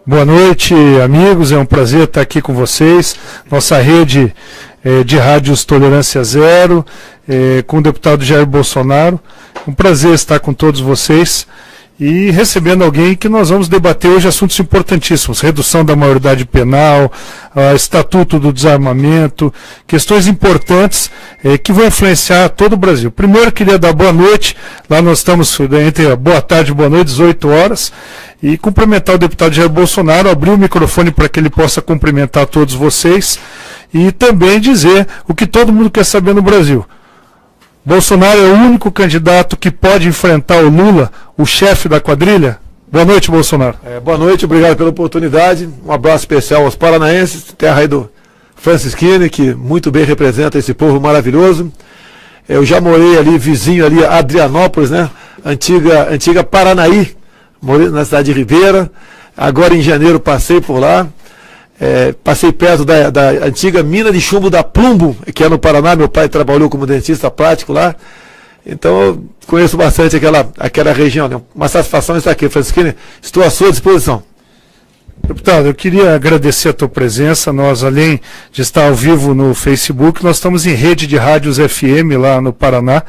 Boa noite, amigos. É um prazer estar aqui com vocês. Nossa rede de rádios Tolerância Zero, com o deputado Jair Bolsonaro. Um prazer estar com todos vocês e recebendo alguém que nós vamos debater hoje assuntos importantíssimos: redução da maioridade penal, estatuto do desarmamento, questões importantes que vão influenciar todo o Brasil. Primeiro, queria dar boa noite. Lá nós estamos entre boa tarde e boa noite, 18 horas, e cumprimentar o deputado Jair Bolsonaro, abrir o microfone para que ele possa cumprimentar todos vocês e também dizer o que todo mundo quer saber no Brasil. Bolsonaro é o único candidato que pode enfrentar o Lula, o chefe da quadrilha? Boa noite, Bolsonaro. Boa noite, obrigado pela oportunidade. Um abraço especial aos paranaenses, terra aí do Francisquini, que muito bem representa esse povo maravilhoso. Eu já morei ali, vizinho ali, Adrianópolis, né? Antiga Paranaí, morei na cidade de Ribeira. Agora em janeiro passei por lá. Passei perto da antiga mina de chumbo da Plumbo, que é no Paraná. Meu pai trabalhou como dentista prático lá, então eu conheço bastante aquela região, né? Uma satisfação estar aqui, Francisquini. Estou à sua disposição. Deputado, eu queria agradecer a tua presença. Nós, além de estar ao vivo no Facebook, nós estamos em rede de rádios FM lá no Paraná,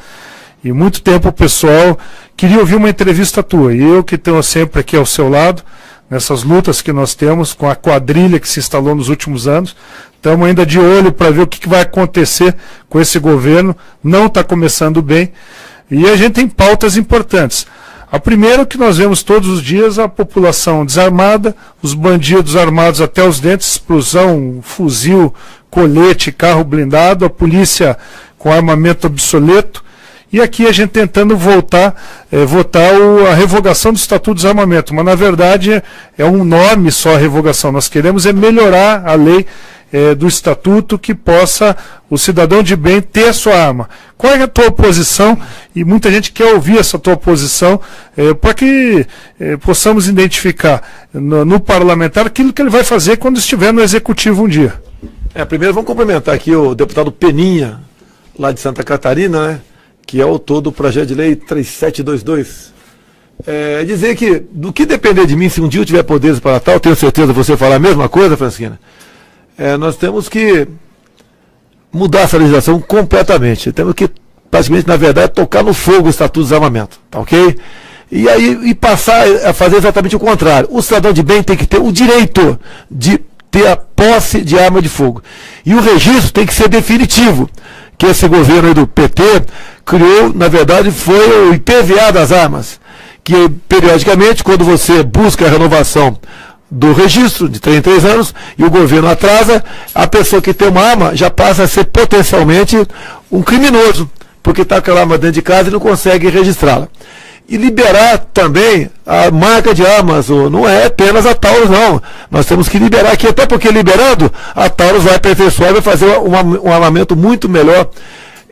e muito tempo o pessoal queria ouvir uma entrevista tua, e eu que estou sempre aqui ao seu lado nessas lutas que nós temos com a quadrilha que se instalou nos últimos anos. Estamos ainda de olho para ver o que vai acontecer com esse governo. Não está começando bem. E a gente tem pautas importantes. A primeira, que nós vemos todos os dias: a população desarmada, os bandidos armados até os dentes, explosão, fuzil, colete, carro blindado, a polícia com armamento obsoleto. E aqui a gente tentando votar a revogação do Estatuto do Desarmamento, mas na verdade é um nome só a revogação. Nós queremos melhorar a lei do Estatuto, que possa o cidadão de bem ter a sua arma. Qual é a tua posição? E muita gente quer ouvir essa tua posição, para que possamos identificar no parlamentar aquilo que ele vai fazer quando estiver no Executivo um dia. Primeiro vamos cumprimentar aqui o deputado Peninha, lá de Santa Catarina, né? Que é o autor do projeto de lei 3722. Dizer que, do que depender de mim, se um dia eu tiver poderes para tal, tenho certeza que você falar a mesma coisa, Francisquina, nós temos que mudar essa legislação completamente. Temos que, praticamente, na verdade, tocar no fogo o Estatuto do Desarmamento, tá ok? E passar a fazer exatamente o contrário. O cidadão de bem tem que ter o direito de ter a posse de arma de fogo. E o registro tem que ser definitivo, que esse governo aí do PT criou. Na verdade, foi o IPVA das armas, que periodicamente, quando você busca a renovação do registro de 3 em 3 anos e o governo atrasa, a pessoa que tem uma arma já passa a ser potencialmente um criminoso, porque está com aquela arma dentro de casa e não consegue registrá-la. E liberar também a marca de armas, não é apenas a Taurus, não. Nós temos que liberar aqui, até porque liberando, a Taurus vai aperfeiçoar e vai fazer um armamento muito melhor,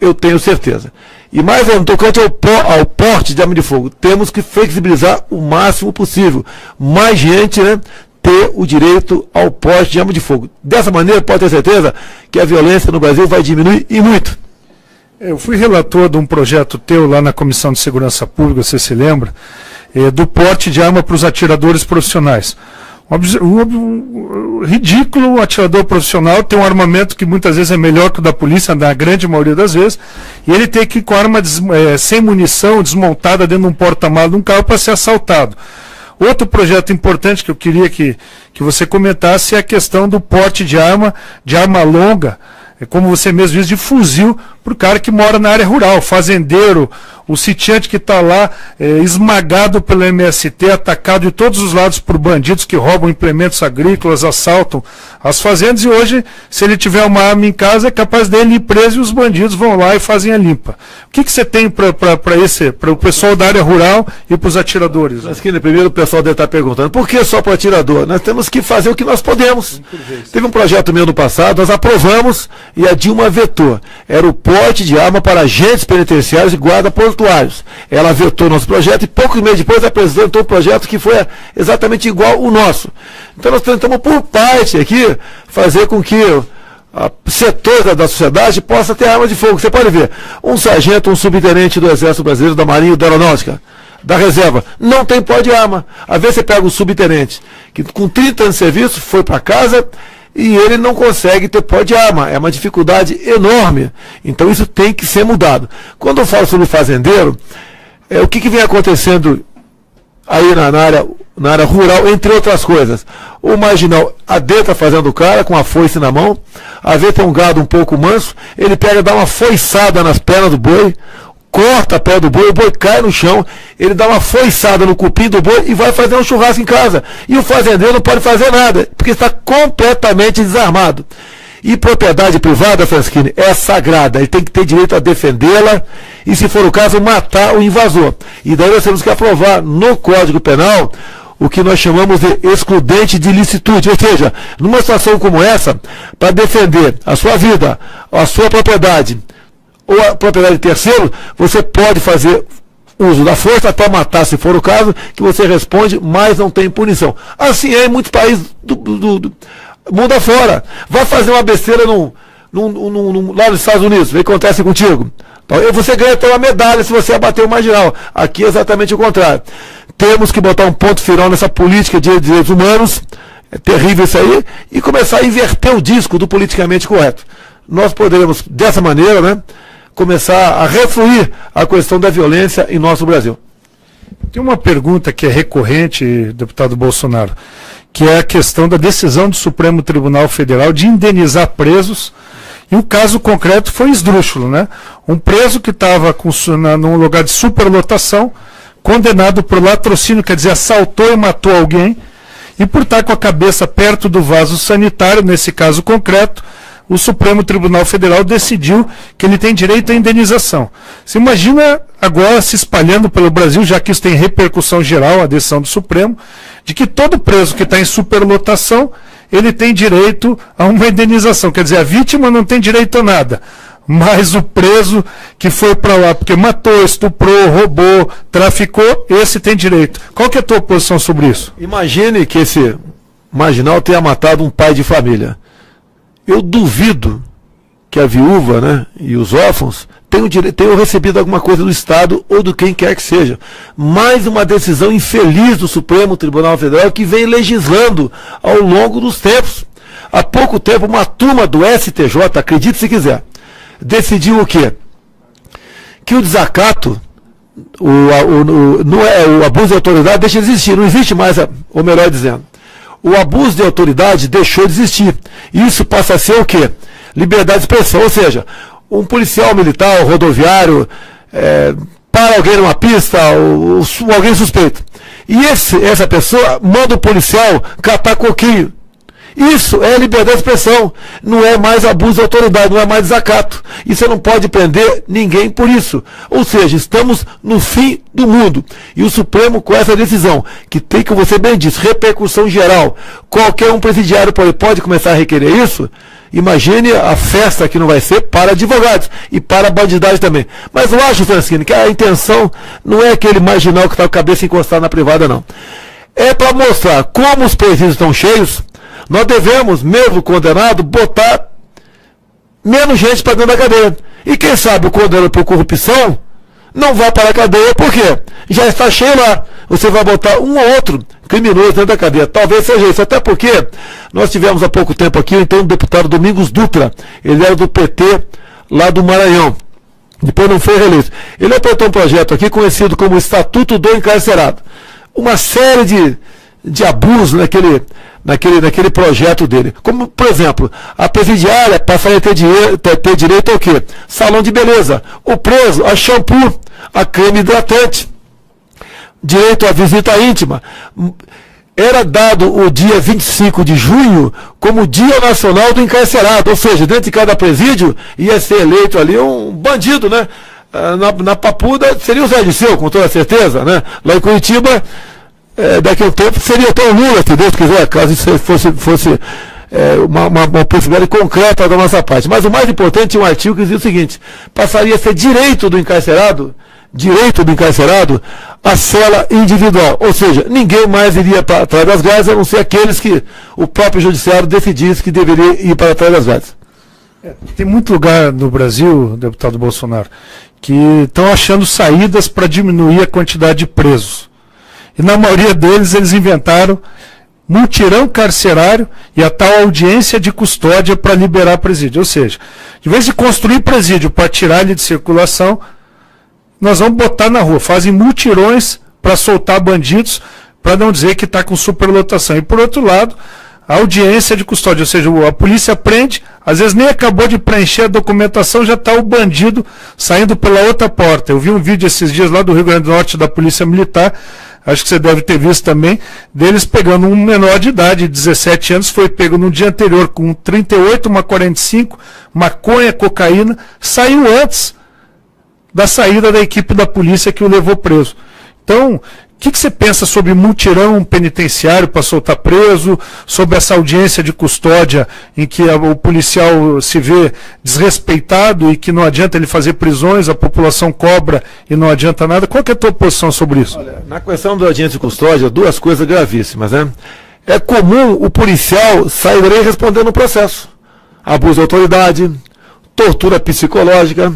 eu tenho certeza. E mais no tocante ao porte de arma de fogo, temos que flexibilizar o máximo possível. Mais gente, né, ter o direito ao porte de arma de fogo. Dessa maneira, pode ter certeza que a violência no Brasil vai diminuir, e muito. Eu fui relator de um projeto teu lá na Comissão de Segurança Pública, você se lembra, do porte de arma para os atiradores profissionais. Ridículo. O atirador profissional tem um armamento que muitas vezes é melhor que o da polícia, na grande maioria das vezes, e ele tem que ir com a arma sem munição, desmontada dentro de um porta-malas de um carro para ser assaltado. Outro projeto importante que eu queria que você comentasse é a questão do porte de arma longa, como você mesmo diz, de fuzil, para o cara que mora na área rural, fazendeiro, o sitiante que está lá esmagado pelo MST, atacado de todos os lados por bandidos que roubam implementos agrícolas, assaltam as fazendas, e hoje, se ele tiver uma arma em casa, é capaz dele ir preso e os bandidos vão lá e fazem a limpa. O que você tem para o pessoal da área rural e para os atiradores? Mas que primeiro o pessoal deve estar perguntando, por que só para o atirador? Nós temos que fazer o que nós podemos. Teve um projeto meu no passado, nós aprovamos e a Dilma vetou. Era o porte de arma para agentes penitenciários e guarda portuários. Ela vetou nosso projeto e poucos meses depois apresentou um projeto que foi exatamente igual ao nosso. Então nós tentamos, por parte aqui, fazer com que setores da sociedade possa ter arma de fogo. Você pode ver, um sargento, um subtenente do Exército Brasileiro, da Marinha e da Aeronáutica, da reserva, não tem porte de arma. Às vezes você pega um subtenente, que com 30 anos de serviço, foi para casa e ele não consegue ter porte de arma. É uma dificuldade enorme. Então isso tem que ser mudado. Quando eu falo sobre fazendeiro, o que vem acontecendo aí na área rural, entre outras coisas? O marginal adentra fazendo o cara com a foice na mão, às vezes tem um gado um pouco manso, ele pega, dá uma foiçada nas pernas do boi, corta a pé do boi, o boi cai no chão, ele dá uma foiçada no cupim do boi e vai fazer um churrasco em casa. E o fazendeiro não pode fazer nada, porque está completamente desarmado. E propriedade privada, Francisquini, é sagrada, ele tem que ter direito a defendê-la e, se for o caso, matar o invasor. E daí nós temos que aprovar no Código Penal o que nós chamamos de excludente de ilicitude, ou seja, numa situação como essa, para defender a sua vida, a sua propriedade ou a propriedade de terceiro, você pode fazer uso da força até matar, se for o caso, que você responde, mas não tem punição. Assim é em muitos países do mundo afora. Vai fazer uma besteira lá nos Estados Unidos, vê o que acontece contigo. Você ganha até uma medalha se você abater o marginal. Aqui é exatamente o contrário. Temos que botar um ponto final nessa política de direitos humanos, é terrível isso aí, e começar a inverter o disco do politicamente correto. Nós poderemos, dessa maneira, né, começar a refluir a questão da violência em nosso Brasil. Tem uma pergunta que é recorrente, deputado Bolsonaro, que é a questão da decisão do Supremo Tribunal Federal de indenizar presos, e o caso concreto foi esdrúxulo, né? Um preso que estava num lugar de superlotação, condenado por latrocínio, quer dizer, assaltou e matou alguém, e por estar com a cabeça perto do vaso sanitário, nesse caso concreto, o Supremo Tribunal Federal decidiu que ele tem direito à indenização. Você imagina agora se espalhando pelo Brasil, já que isso tem repercussão geral, a decisão do Supremo, de que todo preso que está em superlotação, ele tem direito a uma indenização. Quer dizer, a vítima não tem direito a nada, mas o preso que foi para lá porque matou, estuprou, roubou, traficou, esse tem direito. Qual que é a tua posição sobre isso? Imagine que esse marginal tenha matado um pai de família. Eu duvido que a viúva, né, e os órfãos tenham recebido alguma coisa do Estado ou do quem quer que seja. Mais uma decisão infeliz do Supremo Tribunal Federal que vem legislando ao longo dos tempos. Há pouco tempo, uma turma do STJ, acredite se quiser, decidiu o quê? Que o desacato, o abuso de autoridade deixa de existir, não existe mais, ou melhor dizendo, o abuso de autoridade deixou de existir. Isso passa a ser o quê? Liberdade de expressão, ou seja, um policial militar, rodoviário, para alguém numa pista, ou alguém suspeito. E essa pessoa manda o policial catar coquinho. Isso é liberdade de expressão, não é mais abuso de autoridade, não é mais desacato. E você não pode prender ninguém por isso. Ou seja, estamos no fim do mundo. E o Supremo, com essa decisão, que tem, como você bem disse, repercussão geral, qualquer um presidiário pode começar a requerer isso. Imagine a festa que não vai ser para advogados e para a bandidagem também. Mas eu acho, Francisquini, que a intenção não é aquele marginal que está com a cabeça encostada na privada, não. É para mostrar como os presídios estão cheios. Nós devemos, mesmo condenado, botar menos gente para dentro da cadeia. E quem sabe o condenado por corrupção não vai para a cadeia, por quê? Já está cheio lá. Você vai botar um ou outro criminoso dentro da cadeia. Talvez seja isso. Até porque nós tivemos há pouco tempo aqui, então, o deputado Domingos Dutra. Ele era do PT lá do Maranhão. Depois não foi reeleito. Ele apresentou um projeto aqui conhecido como Estatuto do Encarcerado. Uma série de abusos naquele projeto dele. Como, por exemplo, a presidiária passaria a ter direito ao quê? Salão de beleza. O preso a shampoo, a creme hidratante. Direito à visita íntima. Era dado o dia 25 de junho como Dia Nacional do Encarcerado. Ou seja, dentro de cada presídio ia ser eleito ali um bandido, né? Na Papuda seria o Zé Disseu, com toda certeza, né? Lá em Curitiba, daqui a um tempo seria até o Lula, se Deus quiser, caso isso fosse uma possibilidade concreta da nossa parte. Mas o mais importante é um artigo que dizia o seguinte: passaria a ser direito do encarcerado a cela individual. Ou seja, ninguém mais iria para trás das grades, a não ser aqueles que o próprio judiciário decidisse que deveria ir para trás das grades. Tem muito lugar no Brasil, deputado Bolsonaro, que estão achando saídas para diminuir a quantidade de presos. E na maioria deles eles inventaram mutirão carcerário e a tal audiência de custódia para liberar presídio. Ou seja, de vez de construir presídio para tirar ele de circulação, nós vamos botar na rua. Fazem mutirões para soltar bandidos, para não dizer que está com superlotação. E por outro lado, a audiência de custódia, ou seja, a polícia prende, às vezes nem acabou de preencher a documentação, já está o bandido saindo pela outra porta. Eu vi um vídeo esses dias lá do Rio Grande do Norte da Polícia Militar, acho que você deve ter visto também, deles pegando um menor de idade, 17 anos, foi pego no dia anterior com 38, uma 45, maconha, cocaína, saiu antes da saída da equipe da polícia que o levou preso. Então, o que você pensa sobre mutirão penitenciário para soltar preso, sobre essa audiência de custódia em que o policial se vê desrespeitado e que não adianta ele fazer prisões, a população cobra e não adianta nada? Qual que é a tua posição sobre isso? Olha, na questão da audiência de custódia, duas coisas gravíssimas, né? É comum o policial sair respondendo no processo. Abuso de autoridade, tortura psicológica,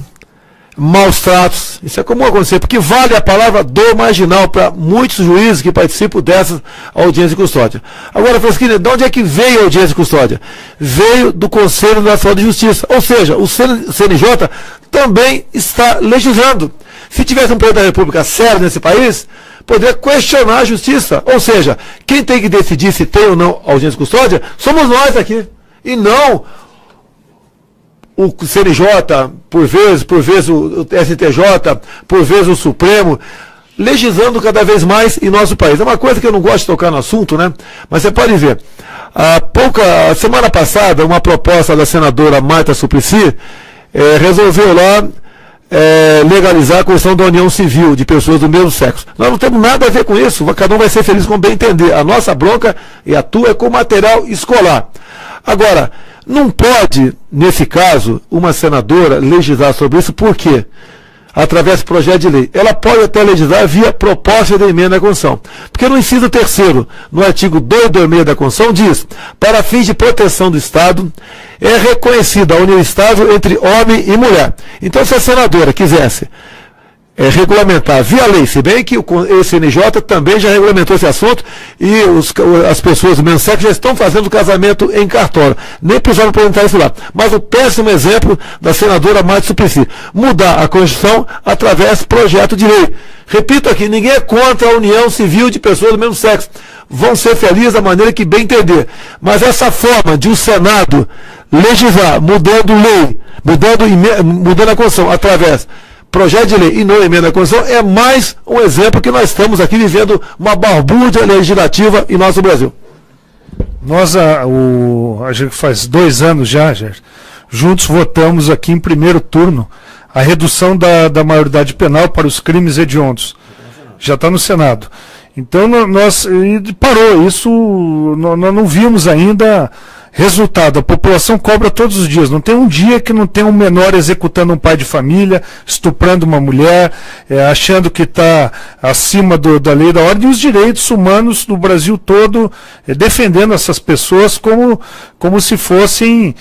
maus tratos, isso é comum acontecer, porque vale a palavra dor marginal para muitos juízes que participam dessas audiências de custódia. Agora, Frasquini, de onde é que veio a audiência de custódia? Veio do Conselho Nacional de Justiça, ou seja, o CNJ também está legislando. Se tivesse um presidente da República sério nesse país, poderia questionar a justiça, ou seja, quem tem que decidir se tem ou não audiência de custódia somos nós aqui, e não o CNJ, por vezes o STJ, por vezes o Supremo, legislando cada vez mais em nosso país. É uma coisa que eu não gosto de tocar no assunto, né? Mas você pode ver, a semana passada, uma proposta da senadora Marta Suplicy resolveu lá legalizar a questão da união civil de pessoas do mesmo sexo. Nós não temos nada a ver com isso, cada um vai ser feliz como bem entender. A nossa bronca e a tua é com material escolar. Agora, não pode, nesse caso, uma senadora legislar sobre isso, por quê? Através do projeto de lei. Ela pode até legislar via proposta de emenda à Constituição. Porque no inciso 3º, no artigo 226 da Constituição, diz: para fins de proteção do Estado, é reconhecida a união estável entre homem e mulher. Então, se a senadora quisesse regulamentar via lei, se bem que o CNJ também já regulamentou esse assunto e as pessoas do mesmo sexo já estão fazendo casamento em cartório. Nem precisaram apresentar isso lá. Mas o péssimo exemplo da senadora Marta Suplicy: mudar a Constituição através de projeto de lei. Repito aqui, ninguém é contra a união civil de pessoas do mesmo sexo. Vão ser felizes da maneira que bem entender. Mas essa forma de o Senado legislar, mudando lei, mudando a Constituição através projeto de lei e não emenda à Constituição, é mais um exemplo que nós estamos aqui vivendo uma balbúrdia legislativa em nosso Brasil. Nós, a gente faz 2 anos já, juntos votamos aqui em primeiro turno a redução da maioridade penal para os crimes hediondos. Já está no Senado. Então, parou. Isso, nós não vimos ainda resultado. A população cobra todos os dias. Não tem um dia que não tem um menor executando um pai de família, estuprando uma mulher, achando que está acima da lei, da ordem, e os direitos humanos do Brasil todo defendendo essas pessoas como se fossem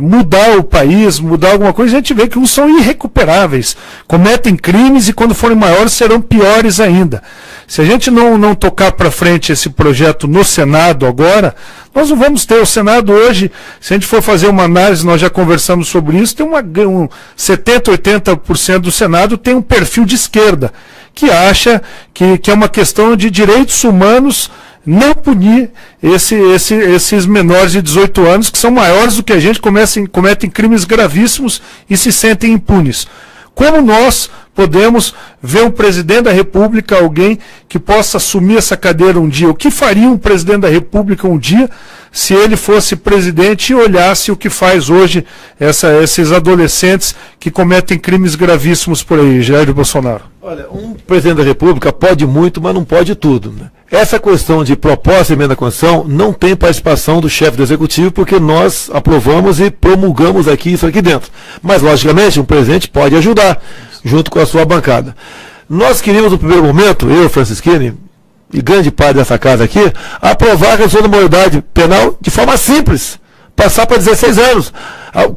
mudar o país, mudar alguma coisa. A gente vê que uns são irrecuperáveis, cometem crimes e quando forem maiores serão piores ainda. Se a gente não tocar para frente esse projeto no Senado agora, nós não vamos ter. O Senado hoje, se a gente for fazer uma análise, nós já conversamos sobre isso, tem 70%, 80% do Senado tem um perfil de esquerda, que acha que é uma questão de direitos humanos não punir esses menores de 18 anos, que são maiores do que a gente, cometem crimes gravíssimos e se sentem impunes. Como nós podemos ver um presidente da República, alguém que possa assumir essa cadeira um dia? O que faria um presidente da República um dia se ele fosse presidente e olhasse o que faz hoje esses adolescentes que cometem crimes gravíssimos por aí, Jair Bolsonaro? Olha, um presidente da República pode muito, mas não pode tudo, né? Essa questão de proposta e emenda à Constituição não tem participação do chefe do Executivo, porque nós aprovamos e promulgamos isso aqui dentro. Mas, logicamente, um presidente pode ajudar, junto com a sua bancada. Nós queríamos, no primeiro momento, eu, Francisquini, e grande parte dessa casa aqui, aprovar a redução da maioridade penal de forma simples, passar para 16 anos.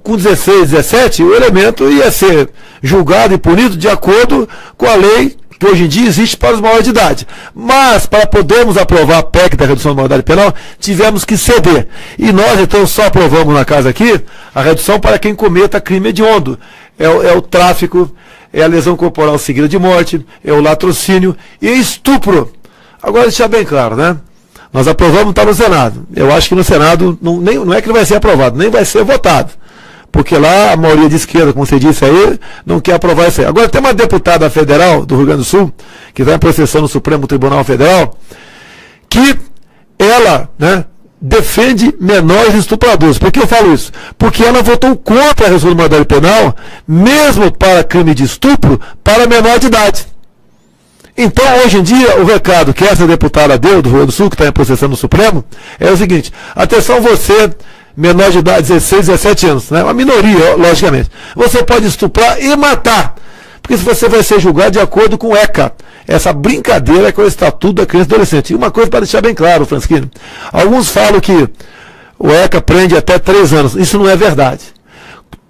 Com 16, 17, o elemento ia ser julgado e punido de acordo com a lei que hoje em dia existe para os maiores de idade. Mas, para podermos aprovar a PEC da redução da maioridade penal, tivemos que ceder. E nós, então, só aprovamos na casa aqui a redução para quem cometa crime hediondo. É o tráfico, é a lesão corporal seguida de morte, é o latrocínio e estupro. Agora, deixar bem claro, né? Nós aprovamos, está no Senado. Eu acho que no Senado não é que não vai ser aprovado, nem vai ser votado. Porque lá a maioria de esquerda, como você disse aí, não quer aprovar isso aí. Agora tem uma deputada federal do Rio Grande do Sul, que está em processão no Supremo Tribunal Federal, que ela, né, defende menores estupradores. Por que eu falo isso? Porque ela votou contra a redução da maioridade penal, mesmo para crime de estupro, para menor de idade. Então, hoje em dia, o recado que essa deputada deu do Rio Grande do Sul, que está em processão no Supremo, é o seguinte: atenção você, menor de idade, 16, 17 anos, né? Uma minoria, logicamente. Você pode estuprar e matar, porque você vai ser julgado de acordo com o ECA, essa brincadeira com o Estatuto da Criança e Adolescente. E uma coisa para deixar bem claro, Francisquinho, alguns falam que o ECA prende até 3 anos. Isso não é verdade.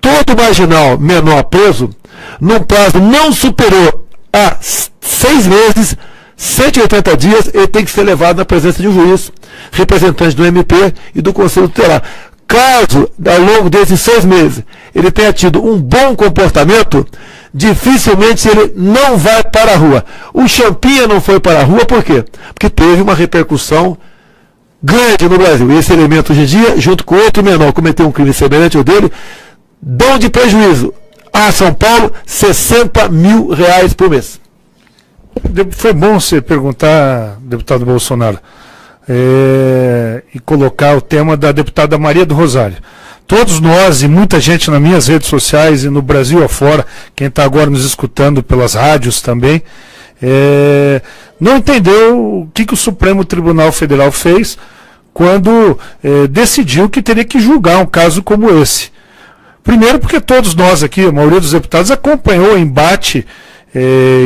Todo marginal menor preso, num prazo não superior a 6 meses, 180 dias, ele tem que ser levado na presença de um juiz, representante do MP e do Conselho Tutelar. Caso, ao longo desses 6 meses, ele tenha tido um bom comportamento, dificilmente ele não vai para a rua. O Champinha não foi para a rua, por quê? Porque teve uma repercussão grande no Brasil. E esse elemento, hoje em dia, junto com outro menor, cometeu um crime semelhante ao dele, dão de prejuízo a São Paulo R$60 mil por mês. Foi bom você perguntar, deputado Bolsonaro, e colocar o tema da deputada Maria do Rosário. Todos nós e muita gente nas minhas redes sociais e no Brasil afora, quem está agora nos escutando pelas rádios também, não entendeu o que o Supremo Tribunal Federal fez quando decidiu que teria que julgar um caso como esse. Primeiro porque todos nós aqui, a maioria dos deputados, acompanhou o embate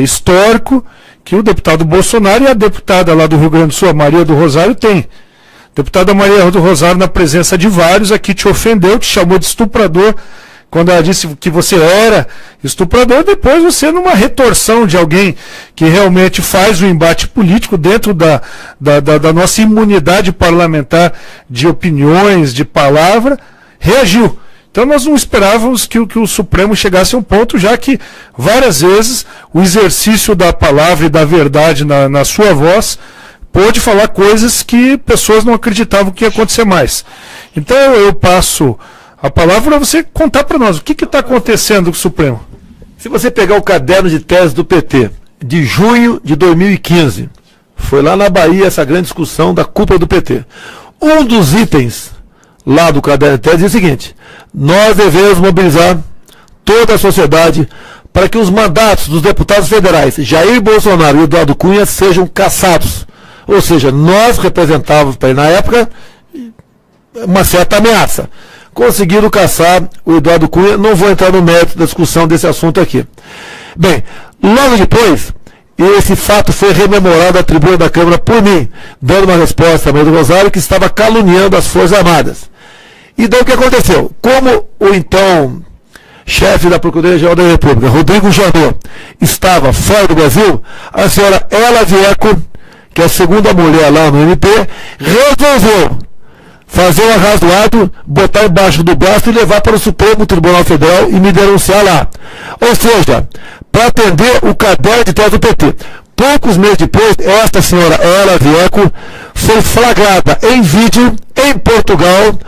histórico que o deputado Bolsonaro e a deputada lá do Rio Grande do Sul, a Maria do Rosário, tem. Deputada Maria do Rosário, na presença de vários, aqui te ofendeu, te chamou de estuprador, quando ela disse que você era estuprador. Depois você, numa retorção de alguém que realmente faz o embate político dentro da nossa imunidade parlamentar de opiniões, de palavra, reagiu. Então nós não esperávamos que o Supremo chegasse a um ponto, já que várias vezes o exercício da palavra e da verdade na sua voz pôde falar coisas que pessoas não acreditavam que ia acontecer mais. Então eu passo a palavra para você contar para nós o que está acontecendo com o Supremo. Se você pegar o caderno de tese do PT, de junho de 2015, foi lá na Bahia essa grande discussão da cúpula do PT. Um dos itens lá do caderno de tese diz o seguinte: nós devemos mobilizar toda a sociedade para que os mandatos dos deputados federais Jair Bolsonaro e Eduardo Cunha sejam cassados. Ou seja, nós representávamos na época uma certa ameaça. Conseguiram caçar o Eduardo Cunha, não vou entrar no mérito da discussão desse assunto aqui. Bem, logo depois, esse fato foi rememorado à tribuna da Câmara por mim, dando uma resposta a Maria do Rosário, que estava caluniando as Forças Armadas. E daí o que aconteceu? Como o então chefe da Procuradoria-Geral da República, Rodrigo Janot, estava fora do Brasil, a senhora Ela Vieco, que é a segunda mulher lá no MP, resolveu fazer um arrazoado, botar embaixo do braço e levar para o Supremo Tribunal Federal e me denunciar lá. Ou seja, para atender o caderno de tese do PT. Poucos meses depois, esta senhora Ela Vieco foi flagrada em vídeo em Portugal,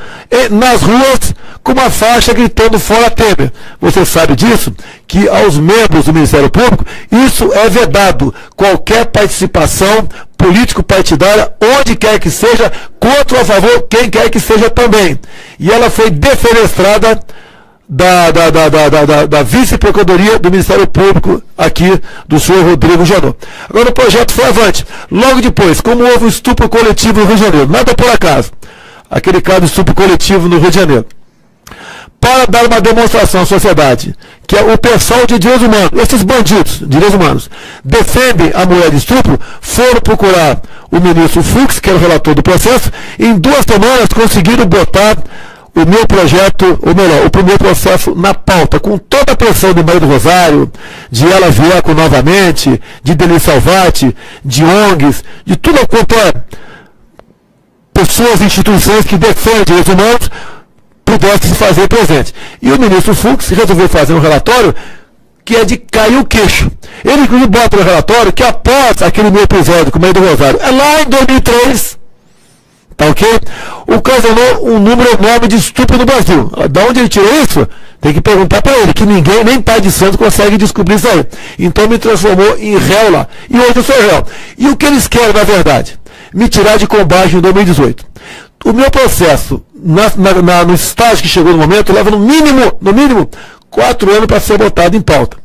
nas ruas, com uma faixa gritando "Fora Temer". Você sabe disso? Que aos membros do Ministério Público, isso é vedado. Qualquer participação político-partidária, onde quer que seja, contra ou a favor, quem quer que seja também. E ela foi defenestrada da vice-procuradoria do Ministério Público aqui do senhor Rodrigo Janot. Agora o projeto foi avante. Logo depois, como houve um estupro coletivo no Rio de Janeiro, nada por acaso, aquele caso de estupro coletivo no Rio de Janeiro, para dar uma demonstração à sociedade que o pessoal de direitos humanos, esses bandidos de direitos humanos, defendem a mulher de estupro, foram procurar o ministro Fux, que era o relator do processo, e em 2 semanas conseguiram botar o meu projeto, ou melhor, o primeiro processo na pauta, com toda a pressão de Maria do Rosário, de Ela Vieco novamente, de Deli Salvati, de ONGs, de tudo quanto é pessoas e instituições que defendem direitos humanos, pudesse se fazer presente. E o ministro Fux resolveu fazer um relatório que é de cair o queixo. Ele, inclusive, bota no relatório que após aquele meu episódio com o Maria do Rosário, é lá em 2003, tá ok? O ocasionou um número enorme de estupro no Brasil. Da onde ele tirou isso? Tem que perguntar para ele, que ninguém, nem pai de santo, consegue descobrir isso aí. Então me transformou em réu lá. E hoje eu sou réu. E o que eles querem, na verdade? Me tirar de combate em 2018. O meu processo, no estágio que chegou no momento, leva no mínimo, 4 anos para ser botado em pauta.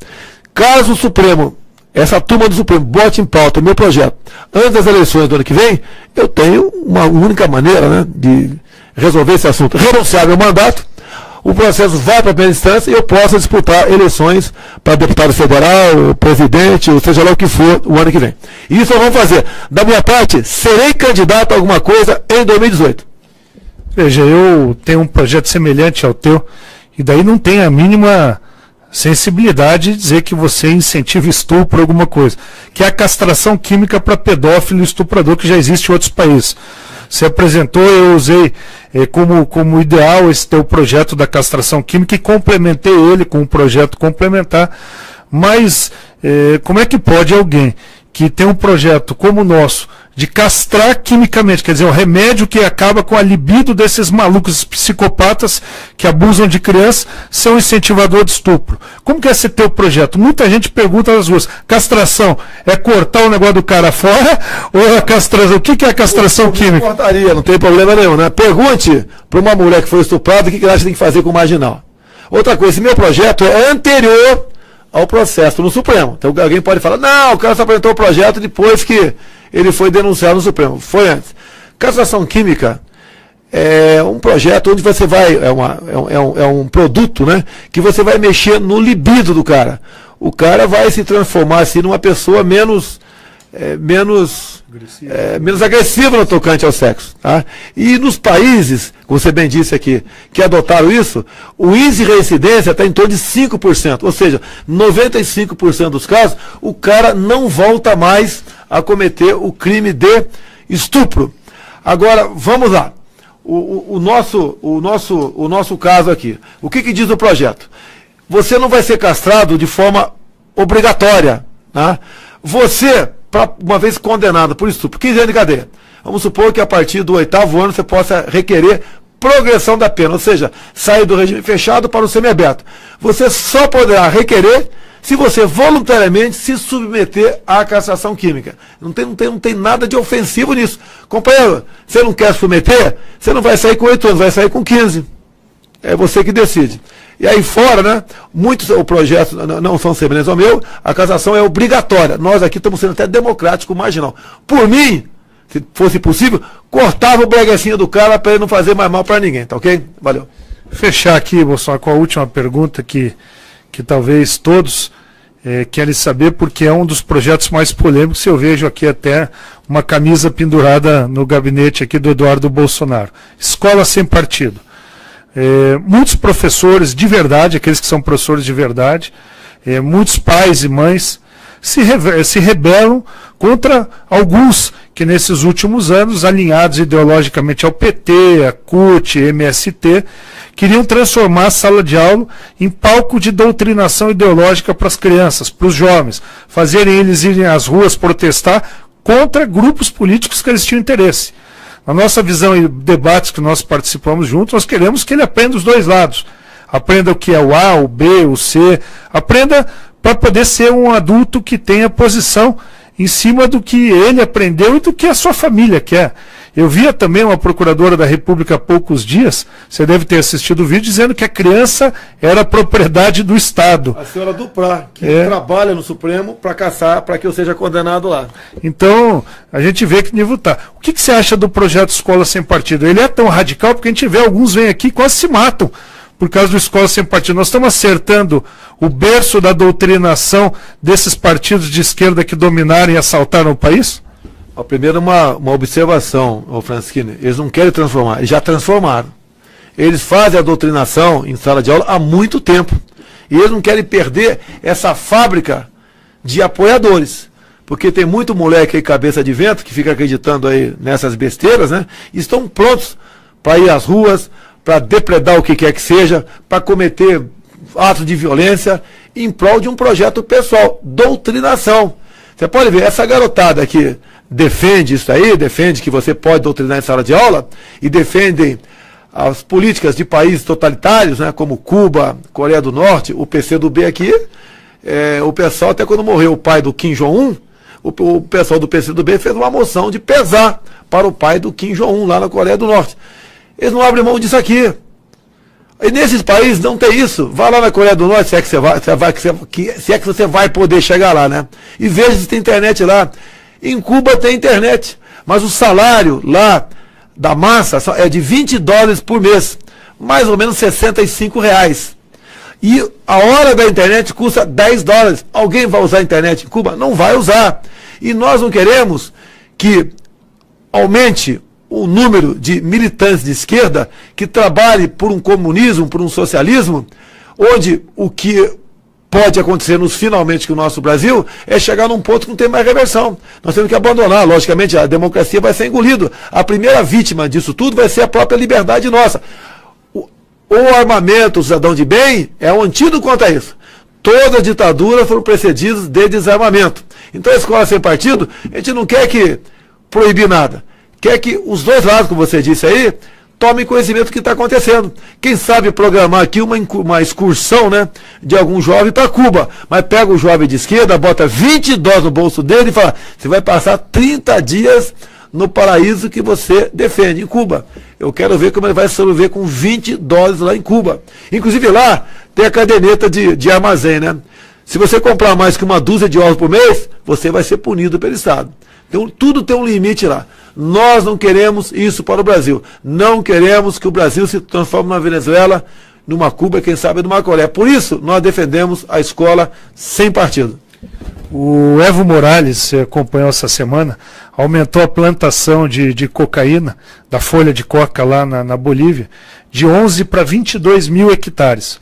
Caso o Supremo, essa turma do Supremo, bote em pauta o meu projeto antes das eleições do ano que vem, eu tenho uma única maneira, né, de resolver esse assunto. Renunciar meu mandato, o processo vai para a primeira instância e eu posso disputar eleições para deputado federal, presidente, ou seja lá o que for, o ano que vem. E isso nós vamos fazer. Da minha parte, serei candidato a alguma coisa em 2018. Veja, eu tenho um projeto semelhante ao teu, e daí não tem a mínima sensibilidade de dizer que você incentiva estupro ou alguma coisa, que é a castração química para pedófilo e estuprador, que já existe em outros países. Você apresentou, eu usei como ideal esse teu projeto da castração química e complementei ele com um projeto complementar. Mas como é que pode alguém que tem um projeto como o nosso de castrar quimicamente, quer dizer, um remédio que acaba com a libido desses malucos psicopatas que abusam de crianças, ser um incentivador de estupro? Como que é esse teu projeto? Muita gente pergunta nas ruas, castração é cortar o negócio do cara fora ou a castração? O que é a castração química? Não cortaria, não tem problema nenhum, né? Pergunte para uma mulher que foi estuprada o que ela tem que fazer com o marginal. Outra coisa, esse meu projeto é anterior ao processo no Supremo. Então alguém pode falar, não, o cara só apresentou o projeto depois que ele foi denunciado no Supremo. Foi antes. Castração química é um projeto onde você vai, é um produto, né, que você vai mexer no libido do cara. O cara vai se transformar assim numa pessoa menos agressiva no tocante ao sexo. Tá? E nos países, como você bem disse aqui, que adotaram isso, o índice de reincidência está em torno de 5%. Ou seja, 95% dos casos, o cara não volta mais a cometer o crime de estupro. Agora, vamos lá. O nosso caso aqui. O que diz o projeto? Você não vai ser castrado de forma obrigatória. Tá? Você, uma vez condenado por estupro, 15 anos de cadeia, vamos supor que a partir do 8º ano você possa requerer progressão da pena, ou seja, sair do regime fechado para o semiaberto. Você só poderá requerer se você voluntariamente se submeter à castração química. Não tem nada de ofensivo nisso. Companheiro, você não quer submeter, você não vai sair com 8 anos, vai sair com 15. É você que decide. E aí fora, né, muitos projetos não são semelhantes ao meu, a castração é obrigatória. Nós aqui estamos sendo até democrático marginal. Por mim, se fosse possível, cortava o breguecinho do cara para ele não fazer mais mal para ninguém, tá ok? Valeu. Fechar aqui, Bolsonaro, com a última pergunta que talvez todos querem saber, porque é um dos projetos mais polêmicos. Eu vejo aqui até uma camisa pendurada no gabinete aqui do Eduardo Bolsonaro. Escola sem partido. Muitos professores de verdade, aqueles que são professores de verdade, muitos pais e mães se rebelam contra alguns que nesses últimos anos, alinhados ideologicamente ao PT, a CUT, MST, queriam transformar a sala de aula em palco de doutrinação ideológica para as crianças, para os jovens, fazerem eles irem às ruas protestar contra grupos políticos que eles tinham interesse. Na nossa visão e debates que nós participamos juntos, nós queremos que ele aprenda os dois lados. Aprenda o que é o A, o B, o C. Aprenda para poder ser um adulto que tenha posição em cima do que ele aprendeu e do que a sua família quer. Eu via também uma procuradora da República há poucos dias, você deve ter assistido o vídeo, dizendo que a criança era propriedade do Estado. A senhora Duprá, que trabalha no Supremo para caçar, para que eu seja condenado lá. Então, a gente vê que nível está. O que você acha do projeto Escola Sem Partido? Ele é tão radical porque a gente vê alguns vêm aqui e quase se matam por causa do Escola Sem Partido. Nós estamos acertando o berço da doutrinação desses partidos de esquerda que dominaram e assaltaram o país? Primeiro uma observação, Francisquini, eles não querem transformar, eles já transformaram. eles fazem a doutrinação em sala de aula há muito tempo. E eles não querem perder essa fábrica de apoiadores. Porque tem muito moleque aí, cabeça de vento, que fica acreditando aí nessas besteiras, né? E estão prontos para ir às ruas, para depredar o que quer que seja, para cometer atos de violência, em prol de um projeto pessoal, doutrinação. Você pode ver, essa garotada que defende isso aí, defende que você pode doutrinar em sala de aula, e defendem as políticas de países totalitários, né, como Cuba, Coreia do Norte, o PCdoB aqui, o pessoal, até quando morreu o pai do Kim Jong-un, o pessoal do PCdoB fez uma moção de pesar para o pai do Kim Jong-un, lá na Coreia do Norte. Eles não abrem mão disso aqui. E nesses países não tem isso. Vá lá na Coreia do Norte, se é que você vai poder chegar lá, né? E veja se tem internet lá. Em Cuba tem internet, mas o salário lá da massa é de $20 por mês, mais ou menos R$65. E a hora da internet custa $10. Alguém vai usar a internet em Cuba? Não vai usar. E nós não queremos que aumente o número de militantes de esquerda que trabalhe por um comunismo, por um socialismo, onde o que pode acontecer finalmente com o nosso Brasil é chegar num ponto que não tem mais reversão. Nós temos que abandonar, logicamente, a democracia vai ser engolida. A primeira vítima disso tudo vai ser a própria liberdade nossa. O armamento, o cidadão de bem, é um antídoto contra isso. Todas as ditaduras foram precedidas de desarmamento. Então a escola sem partido, a gente não quer que proibir nada. Quer que os dois lados, como você disse aí, tomem conhecimento do que está acontecendo. Quem sabe programar aqui uma excursão, né, de algum jovem para Cuba, mas pega o jovem de esquerda, bota $20 no bolso dele e fala, você vai passar 30 dias no paraíso que você defende, em Cuba. Eu quero ver como ele vai sobreviver com $20 lá em Cuba. Inclusive lá tem a caderneta de armazém, né? Se você comprar mais que uma dúzia de ovos por mês, você vai ser punido pelo Estado. Então tudo tem um limite lá. Nós não queremos isso para o Brasil. Não queremos que o Brasil se transforme numa Venezuela, numa Cuba, quem sabe numa Coreia. Por isso, nós defendemos a escola sem partido. O Evo Morales, você acompanhou essa semana, aumentou a plantação de cocaína, da folha de coca lá na Bolívia, de 11 para 22 mil hectares.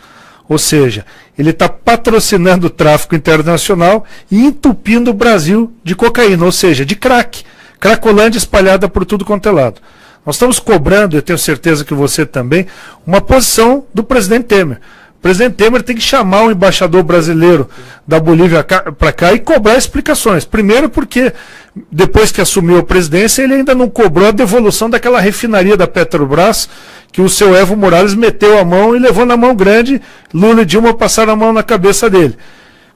Ou seja, ele está patrocinando o tráfico internacional e entupindo o Brasil de cocaína, ou seja, de crack. Cracolândia espalhada por tudo quanto é lado. Nós estamos cobrando, eu tenho certeza que você também, uma posição do presidente Temer. O presidente Temer tem que chamar o embaixador brasileiro da Bolívia para cá e cobrar explicações. Primeiro porque, depois que assumiu a presidência, ele ainda não cobrou a devolução daquela refinaria da Petrobras, que o seu Evo Morales meteu a mão e levou na mão grande, Lula e Dilma passaram a mão na cabeça dele.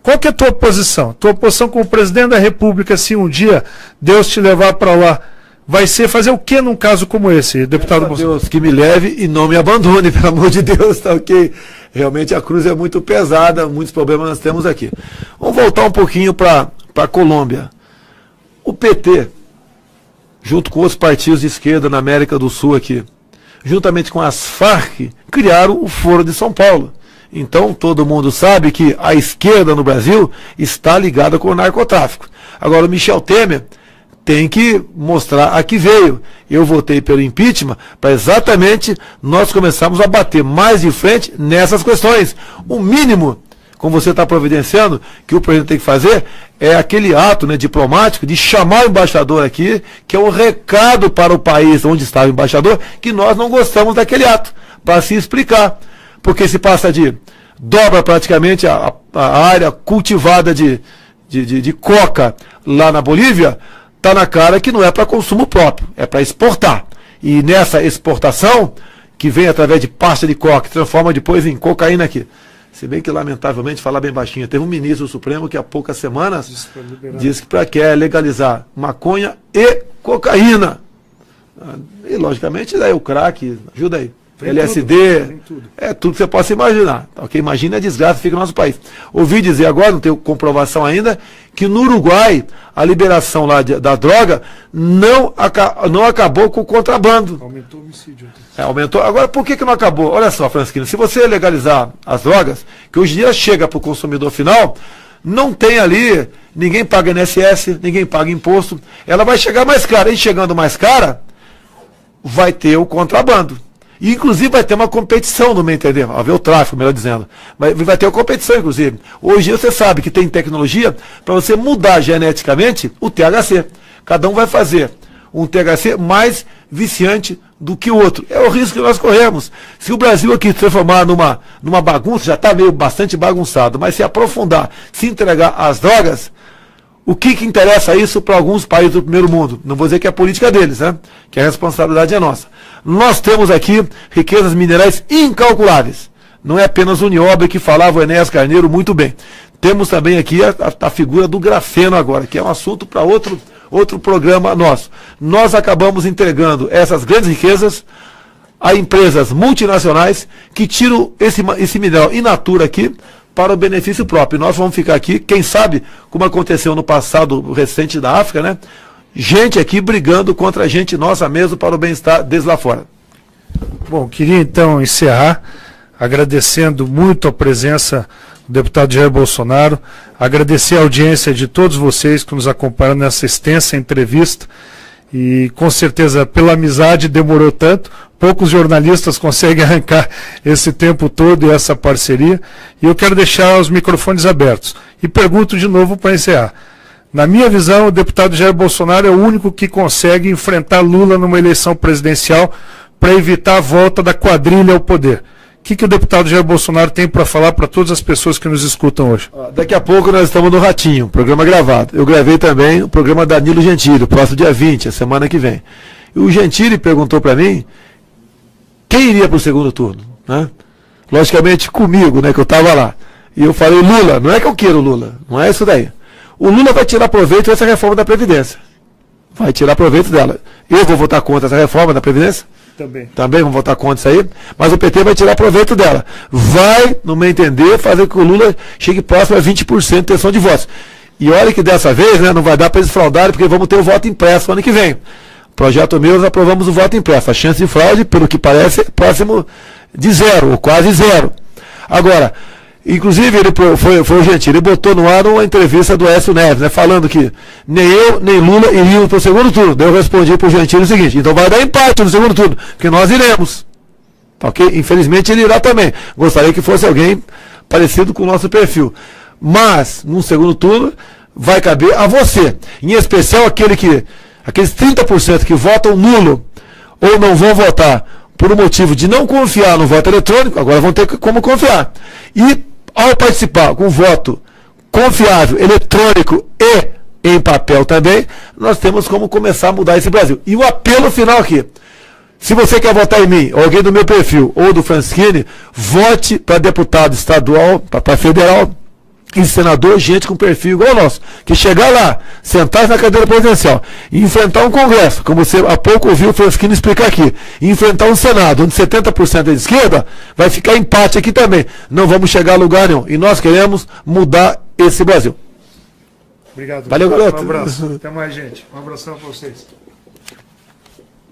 Qual que é a tua posição? Tua posição como presidente da República, se um dia Deus te levar para lá, vai ser fazer o que num caso como esse, deputado Bolsonaro? Deus que me leve e não me abandone, pelo amor de Deus, tá ok? Realmente a cruz é muito pesada, muitos problemas nós temos aqui. Vamos voltar um pouquinho para a Colômbia. O PT, junto com outros partidos de esquerda na América do Sul aqui, juntamente com as Farc, criaram o Foro de São Paulo. Então todo mundo sabe que a esquerda no Brasil está ligada com o narcotráfico. Agora o Michel Temer tem que mostrar a que veio. Eu votei pelo impeachment para exatamente nós começarmos a bater mais de frente nessas questões. O mínimo, como você está providenciando, que o presidente tem que fazer, é aquele ato, né, diplomático de chamar o embaixador aqui, que é um recado para o país onde está o embaixador, que nós não gostamos daquele ato, para se explicar. Porque se passa dobra praticamente a área cultivada de coca lá na Bolívia, está na cara que não é para consumo próprio, é para exportar. E nessa exportação, que vem através de pasta de coca, que transforma depois em cocaína aqui. Se bem que, lamentavelmente, falar bem baixinho, teve um ministro do Supremo que há poucas semanas disse que quer legalizar maconha e cocaína. E, logicamente, daí o crack, ajuda aí. LSD, tudo que você possa imaginar. Ok? Imagina a desgraça que fica no nosso país. Ouvi dizer agora, não tenho comprovação ainda, que no Uruguai a liberação lá da droga não acabou com o contrabando. Aumentou o homicídio. Aumentou. Agora, por que não acabou? Olha só, Francisquinho, se você legalizar as drogas, que hoje em dia chega para o consumidor final, não tem ali, ninguém paga INSS, ninguém paga imposto, ela vai chegar mais cara. E chegando mais cara, vai ter o contrabando. E, inclusive, vai ter uma competição, no meu entender, vai haver o tráfico, melhor dizendo. Vai ter uma competição, inclusive. Hoje você sabe que tem tecnologia para você mudar geneticamente o THC. Cada um vai fazer um THC mais viciante do que o outro. É o risco que nós corremos. Se o Brasil aqui se transformar numa bagunça, já está meio bastante bagunçado, mas se aprofundar, se entregar às drogas, o que interessa isso para alguns países do primeiro mundo? Não vou dizer que é a política deles, né? Que a responsabilidade é nossa. Nós temos aqui riquezas minerais incalculáveis. Não é apenas o nióbio que falava o Enéas Carneiro muito bem. Temos também aqui a figura do grafeno agora, que é um assunto para outro programa nosso. Nós acabamos entregando essas grandes riquezas a empresas multinacionais que tiram esse mineral in natura aqui para o benefício próprio. Nós vamos ficar aqui, quem sabe, como aconteceu no passado recente da África, né? Gente aqui brigando contra a gente nossa mesmo para o bem-estar deles lá fora. Bom, queria então encerrar agradecendo muito a presença do deputado Jair Bolsonaro, agradecer a audiência de todos vocês que nos acompanharam nessa extensa entrevista e com certeza pela amizade demorou tanto, poucos jornalistas conseguem arrancar esse tempo todo e essa parceria, e eu quero deixar os microfones abertos e pergunto de novo para encerrar. Na minha visão, o deputado Jair Bolsonaro é o único que consegue enfrentar Lula numa eleição presidencial para evitar a volta da quadrilha ao poder. O que o deputado Jair Bolsonaro tem para falar para todas as pessoas que nos escutam hoje? Daqui a pouco nós estamos no Ratinho, programa gravado. Eu gravei também o programa Danilo Gentili, o próximo dia 20, a semana que vem. E o Gentili perguntou para mim quem iria para o segundo turno, né? Logicamente comigo, né, que eu estava lá. E eu falei, Lula, não é que eu quero Lula, não é isso daí. O Lula vai tirar proveito dessa reforma da Previdência. Vai tirar proveito dela. Eu vou votar contra essa reforma da Previdência? Também vamos votar contra isso aí, mas o PT vai tirar proveito dela. Vai, no meu entender, fazer com que o Lula chegue próximo a 20% de intenção de votos. E olha que dessa vez, né, não vai dar para eles fraudarem, porque vamos ter o voto impresso no ano que vem. Projeto meu, nós aprovamos o voto impresso. A chance de fraude, pelo que parece, é próximo de zero, ou quase zero. Agora, inclusive, ele foi o Gentili, ele botou no ar uma entrevista do Aécio Neves, né, falando que nem eu, nem Lula iriam para o segundo turno. Daí eu respondi para o Gentili o seguinte, então vai dar empate no segundo turno, porque nós iremos. Ok? Infelizmente ele irá também. Gostaria que fosse alguém parecido com o nosso perfil. Mas, no segundo turno, vai caber a você. Em especial aqueles 30% que votam nulo ou não vão votar por um motivo de não confiar no voto eletrônico, agora vão ter como confiar. E ao participar com voto confiável, eletrônico e em papel também, nós temos como começar a mudar esse Brasil. E o apelo final aqui, se você quer votar em mim, ou alguém do meu perfil, ou do Francisquini, vote para deputado estadual, para federal e senador, gente com perfil igual ao nosso, que chegar lá, sentar na cadeira presidencial e enfrentar um congresso, como você há pouco ouviu o Francisquini explicar aqui, e enfrentar um senado onde 70% é de esquerda, vai ficar empate aqui também. Não vamos chegar a lugar nenhum. E nós queremos mudar esse Brasil. Obrigado. Valeu, garoto. Um abraço. Até mais, gente. Um abração para vocês.